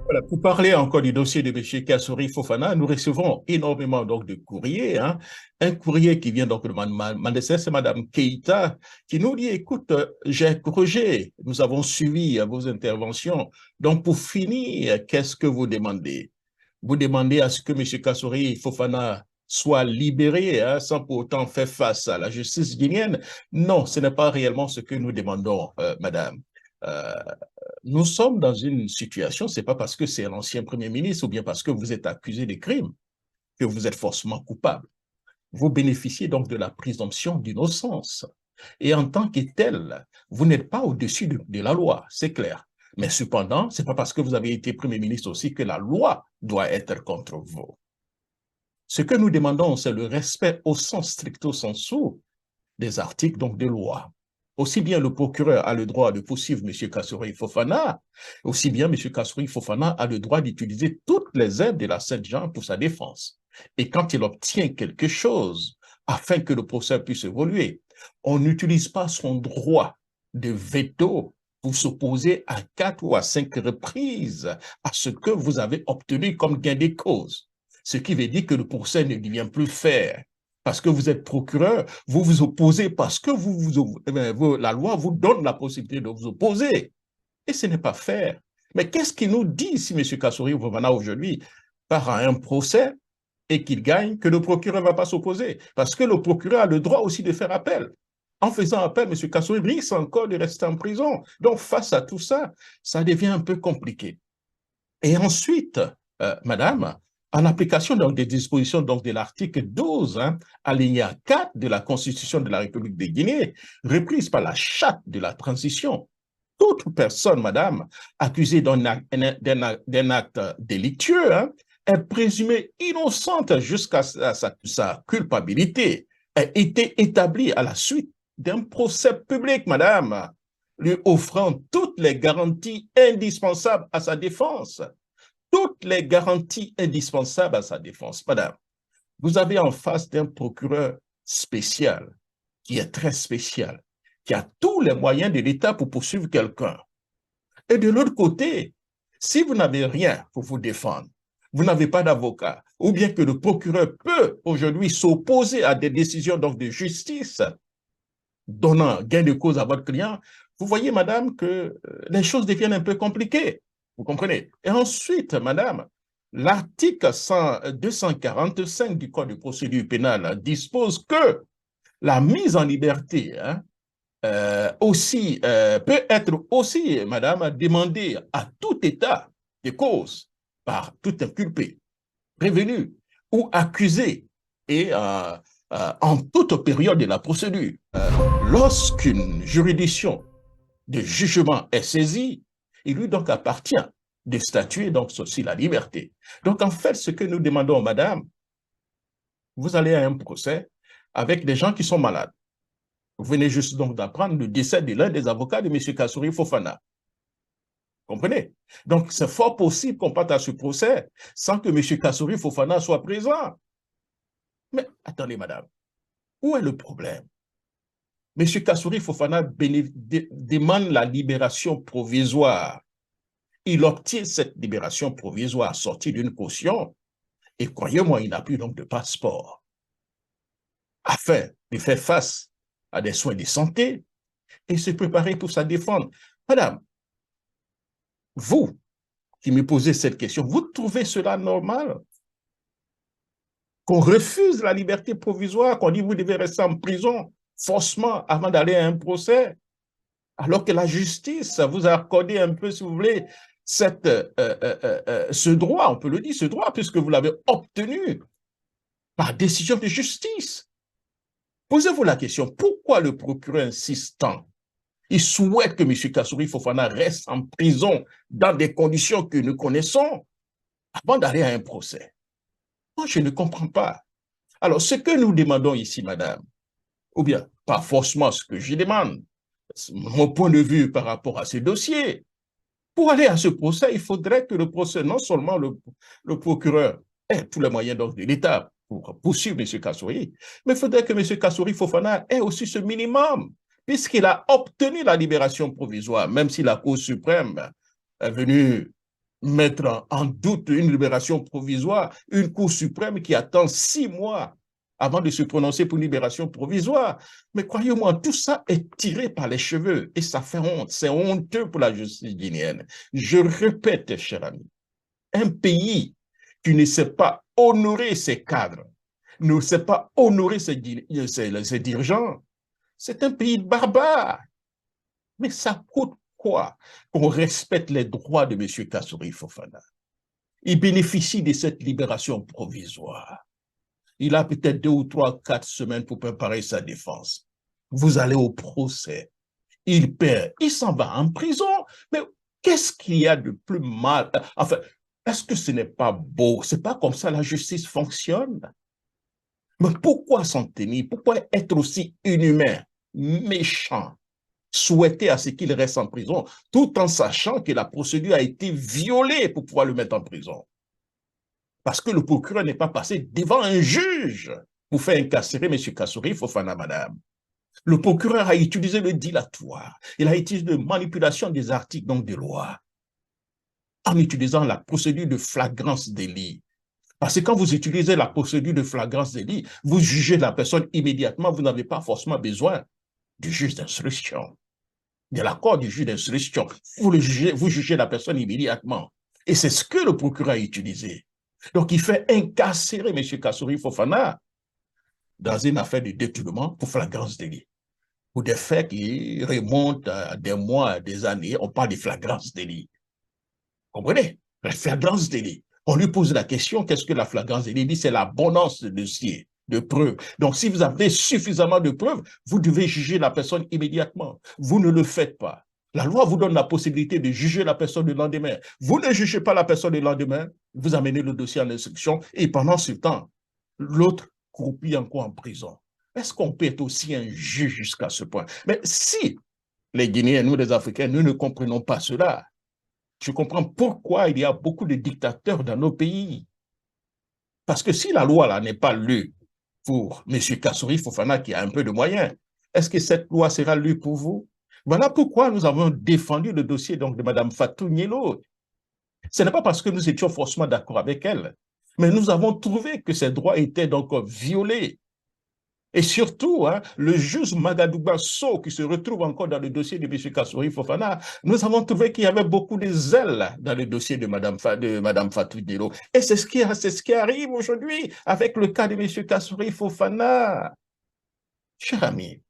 Voilà, pour parler encore du dossier de M. Kassouri Fofana, nous recevons énormément donc, de courriers. Hein. Un courrier qui vient donc de c'est Mme Keïta, qui nous dit, écoute, Roger, nous avons suivi vos interventions. Donc, pour finir, qu'est-ce que vous demandez? Vous demandez à ce que M. Kassouri Fofana soit libéré hein, sans pour autant faire face à la justice guinéenne. Non, ce n'est pas réellement ce que nous demandons, madame. Euh, nous sommes dans une situation, ce n'est pas parce que c'est un ancien Premier ministre ou bien parce que vous êtes accusé de crimes que vous êtes forcément coupable. Vous bénéficiez donc de la présomption d'innocence. Et en tant que tel, vous n'êtes pas au-dessus de la loi, c'est clair. Mais cependant, ce n'est pas parce que vous avez été Premier ministre aussi que la loi doit être contre vous. Ce que nous demandons, c'est le respect au sens stricto sensu des articles donc, de loi. Aussi bien le procureur a le droit de poursuivre M. Kassouri Fofana, aussi bien M. Kassouri Fofana a le droit d'utiliser toutes les aides de la Sainte-Jean pour sa défense. Et quand il obtient quelque chose, afin que le procès puisse évoluer, on n'utilise pas son droit de veto pour s'opposer à 4 ou à 5 reprises à ce que vous avez obtenu comme gain de cause. Ce qui veut dire que le procès ne devient plus fair parce que vous êtes procureur, vous vous opposez parce que la loi vous donne la possibilité de vous opposer. Et ce n'est pas faire. Mais qu'est-ce qu'il nous dit si M. Kassouri Fofana aujourd'hui part à un procès et qu'il gagne, que le procureur ne va pas s'opposer? Parce que le procureur a le droit aussi de faire appel. En faisant appel, M. Kassouri risque encore de rester en prison. Donc, face à tout ça, ça devient un peu compliqué. Et ensuite, madame, en application donc, des dispositions donc, de l'article 12, hein, alinéa 4 de la Constitution de la République de Guinée, reprise par la charte de la transition, toute personne, madame, accusée d'un acte délictueux hein, est présumée innocente jusqu'à sa culpabilité, a été établie à la suite d'un procès public, madame, lui offrant toutes les garanties indispensables à sa défense. Toutes les garanties indispensables à sa défense. Madame, vous avez en face d'un procureur spécial, qui est très spécial, qui a tous les moyens de l'État pour poursuivre quelqu'un. Et de l'autre côté, si vous n'avez rien pour vous défendre, vous n'avez pas d'avocat, ou bien que le procureur peut aujourd'hui s'opposer à des décisions donc, de justice, donnant gain de cause à votre client, vous voyez, madame, que les choses deviennent un peu compliquées. Vous comprenez? Et ensuite, madame, l'article 245 du Code de procédure pénale dispose que la mise en liberté hein, peut être aussi, madame, demandée à tout état de cause par tout inculpé, prévenu ou accusé et en toute période de la procédure. Lorsqu'une juridiction de jugement est saisie, il lui donc appartient de statuer donc sur la liberté. Donc en fait, ce que nous demandons, madame, vous allez à un procès avec des gens qui sont malades. Vous venez juste donc d'apprendre le décès de l'un des avocats de M. Kassouri Fofana. Comprenez? Donc c'est fort possible qu'on parte à ce procès sans que M. Kassouri Fofana soit présent. Mais attendez, madame, où est le problème? M. Kassouri Fofana demande la libération provisoire. Il obtient cette libération provisoire sortie d'une caution et croyez-moi, il n'a plus donc de passeport afin de faire face à des soins de santé et se préparer pour sa défense. Madame, vous qui me posez cette question, vous trouvez cela normal? Qu'on refuse la liberté provisoire, qu'on dit vous devez rester en prison forcément avant d'aller à un procès, alors que la justice vous a accordé un peu, si vous voulez, ce droit, on peut le dire, ce droit, puisque vous l'avez obtenu par décision de justice. Posez-vous la question, pourquoi le procureur insiste tant? Il souhaite que M. Kassouri Fofana reste en prison dans des conditions que nous connaissons avant d'aller à un procès. Moi, je ne comprends pas. Alors, ce que nous demandons ici, madame, ou bien pas forcément ce que je demande, mon point de vue par rapport à ce dossier, pour aller à ce procès, il faudrait que le procès, non seulement le procureur ait tous les moyens de l'État pour poursuivre M. Kassouri, mais il faudrait que M. Kassouri Fofana ait aussi ce minimum, puisqu'il a obtenu la libération provisoire, même si la Cour suprême est venue mettre en doute une libération provisoire, une Cour suprême qui attend 6 mois avant de se prononcer pour une libération provisoire. Mais croyez-moi, tout ça est tiré par les cheveux et ça fait honte. C'est honteux pour la justice guinéenne. Je répète, cher ami, un pays qui ne sait pas honorer ses cadres, ne sait pas honorer ses dirigeants, c'est un pays barbare. Mais ça coûte quoi qu'on respecte les droits de M. Kassouri Fofana? Il bénéficie de cette libération provisoire. Il a peut-être 2 ou 3, 4 semaines pour préparer sa défense. Vous allez au procès. Il perd. Il s'en va en prison. Mais qu'est-ce qu'il y a de plus mal? Enfin, est-ce que ce n'est pas beau? C'est pas comme ça la justice fonctionne. Mais pourquoi s'en tenir? Pourquoi être aussi inhumain, méchant, souhaiter à ce qu'il reste en prison, tout en sachant que la procédure a été violée pour pouvoir le mettre en prison? Parce que le procureur n'est pas passé devant un juge pour faire incarcérer M. Kassouri Fofana, madame. Le procureur a utilisé le dilatoire. Il a utilisé la manipulation des articles donc de loi en utilisant la procédure de flagrance délit. Parce que quand vous utilisez la procédure de flagrance délit, vous jugez la personne immédiatement, vous n'avez pas forcément besoin du juge d'instruction, de l'accord du juge d'instruction. Vous jugez la personne immédiatement. Et c'est ce que le procureur a utilisé. Donc, il fait incarcérer M. Kassouri Fofana dans une affaire de détournement pour flagrance délit. Pour des faits qui remontent à des mois, à des années, on parle de flagrance délit. Comprenez? La flagrance délit. On lui pose la question, qu'est-ce que la flagrance délit? Il dit, c'est l'abondance de dossier, de preuves. Donc, si vous avez suffisamment de preuves, vous devez juger la personne immédiatement. Vous ne le faites pas. La loi vous donne la possibilité de juger la personne le lendemain. Vous ne jugez pas la personne le lendemain, vous amenez le dossier en instruction et pendant ce temps, l'autre croupit encore en prison. Est-ce qu'on peut être aussi injuste jusqu'à ce point? Mais si les Guinéens, nous les Africains, nous ne comprenons pas cela, je comprends pourquoi il y a beaucoup de dictateurs dans nos pays. Parce que si la loi là n'est pas lue pour M. Kassouri Fofana qui a un peu de moyens, est-ce que cette loi sera lue pour vous? Voilà pourquoi nous avons défendu le dossier donc, de Mme Fatou Nielo. Ce n'est pas parce que nous étions forcément d'accord avec elle, mais nous avons trouvé que ses droits étaient donc violés. Et surtout, hein, le juge Magadouba Sow, qui se retrouve encore dans le dossier de M. Kassouri Fofana, nous avons trouvé qu'il y avait beaucoup de zèle dans le dossier de Mme Fatou Nielo. Et c'est ce qui arrive aujourd'hui avec le cas de M. Kassouri Fofana. Cher ami,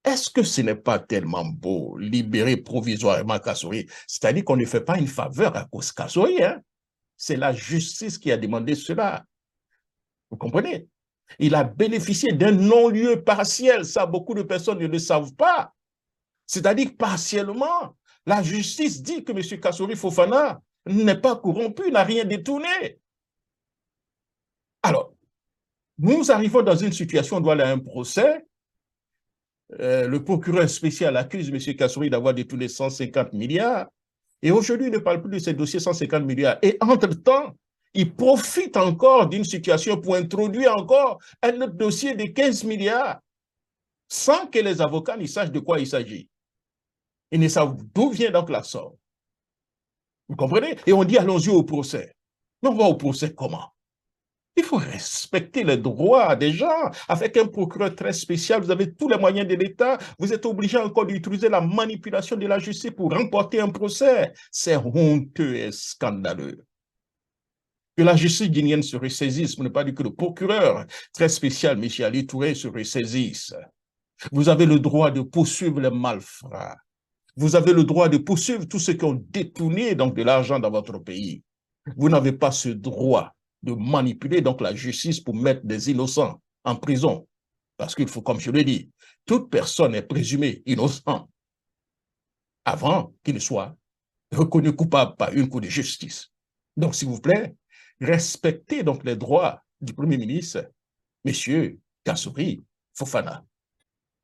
est-ce que ce n'est pas tellement beau, libérer provisoirement Kassouri? C'est-à-dire qu'on ne fait pas une faveur à cause de Kassouri, hein? C'est la justice qui a demandé cela. Vous comprenez? Il a bénéficié d'un non-lieu partiel. Ça, beaucoup de personnes ne le savent pas. C'est-à-dire partiellement, la justice dit que M. Kassouri Fofana n'est pas corrompu, n'a rien détourné. Alors, nous arrivons dans une situation où on doit aller à un procès. Le procureur spécial accuse M. Kassouri d'avoir détourné 150 milliards. Et aujourd'hui, il ne parle plus de ces dossiers 150 milliards. Et entre-temps, il profite encore d'une situation pour introduire encore un autre dossier de 15 milliards sans que les avocats ne sachent de quoi il s'agit. Ils ne savent d'où vient donc la somme. Vous comprenez? Et on dit allons-y au procès. Mais on va au procès comment? Il faut respecter les droits des gens. Avec un procureur très spécial, vous avez tous les moyens de l'État. Vous êtes obligé encore d'utiliser la manipulation de la justice pour remporter un procès. C'est honteux et scandaleux. Que la justice guinéenne se ressaisisse, pour ne pas dire que le procureur très spécial, M. Ali Touré, se ressaisisse. Vous avez le droit de poursuivre les malfrats. Vous avez le droit de poursuivre tous ceux qui ont détourné donc, de l'argent dans votre pays. Vous n'avez pas ce droit de manipuler donc la justice pour mettre des innocents en prison. Parce qu'il faut, comme je l'ai dit, toute personne est présumée innocente avant qu'il soit reconnu coupable par une cour de justice. Donc, s'il vous plaît, respectez donc les droits du Premier ministre, M. Kassouri Fofana.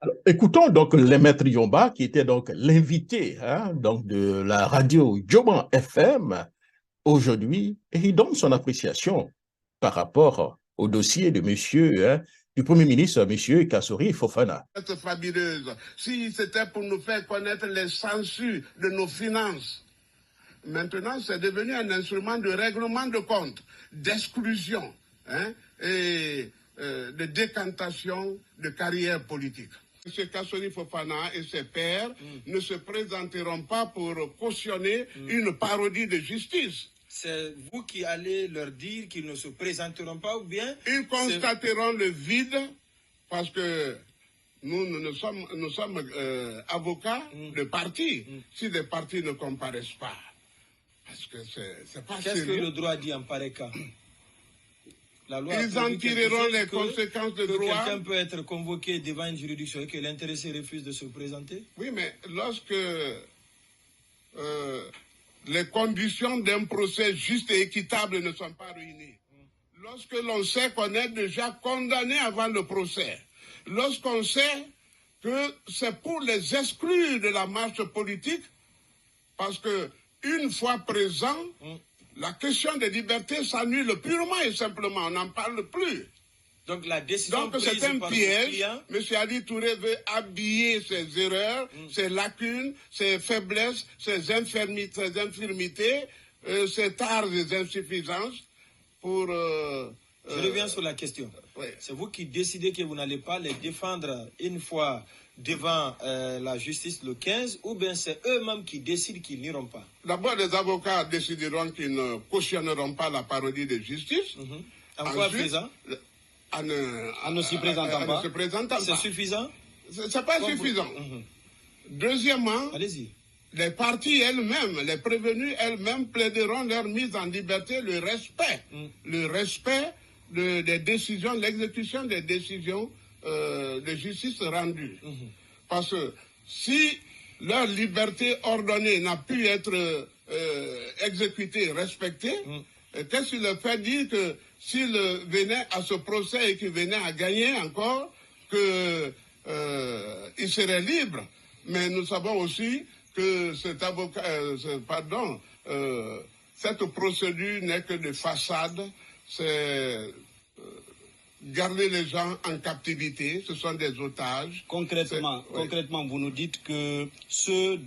Alors, écoutons donc le maître Yomba, qui était donc l'invité hein, donc de la radio Djoban FM aujourd'hui, et il donne son appréciation par rapport au dossier de monsieur, hein, du Premier ministre, monsieur Kassouri Fofana. C'est fabuleuse. Si c'était pour nous faire connaître les censures de nos finances, Maintenant, c'est devenu un instrument de règlement de compte, d'exclusion, hein, et de décantation de carrière politique. M. Kassori Fofana et ses pairs ne se présenteront pas pour cautionner une parodie de justice. C'est vous qui allez leur dire qu'ils ne se présenteront pas ou bien... Ils constateront le vide parce que nous sommes avocats de partis. Si les partis ne comparaissent pas, parce que c'est pas sérieux. Qu'est-ce que le droit dit en pareil cas? La loi Ils en tireront les conséquences de droit. Quelqu'un peut être convoqué devant une juridiction et que l'intéressé refuse de se présenter? Oui, mais lorsque les conditions d'un procès juste et équitable ne sont pas réunies, lorsque l'on sait qu'on est déjà condamné avant le procès, lorsqu'on sait que c'est pour les exclure de la marche politique, parce que une fois présent, la question des libertés s'annule purement et simplement, on n'en parle plus. Donc la décision Donc c'est un piège. M. Ali Touré veut habiller ses erreurs, ses lacunes, ses faiblesses, ses infirmités, ses tares et insuffisances pour... Je reviens sur la question. Oui. C'est vous qui décidez que vous n'allez pas les défendre une fois devant la justice le 15, ou bien c'est eux-mêmes qui décident qu'ils n'iront pas? D'abord, les avocats décideront qu'ils ne cautionneront pas la parodie de justice. En quoi faisant? En ne s'y présentant pas. C'est suffisant? C'est pas suffisant. Deuxièmement, allez-y. Les parties elles-mêmes, les prévenues elles-mêmes plaideront leur mise en liberté, le respect des décisions, l'exécution des décisions de justice rendues. Parce que si leur liberté ordonnée n'a pu être exécutée, respectée, qu'est-ce qui leur fait dire que s'ils venaient à ce procès et qu'ils venaient à gagner encore, qu'ils seraient libres? Mais nous savons aussi que cette procédure n'est que de façade, c'est garder les gens en captivité, ce sont des otages. Concrètement, vous nous dites que ceux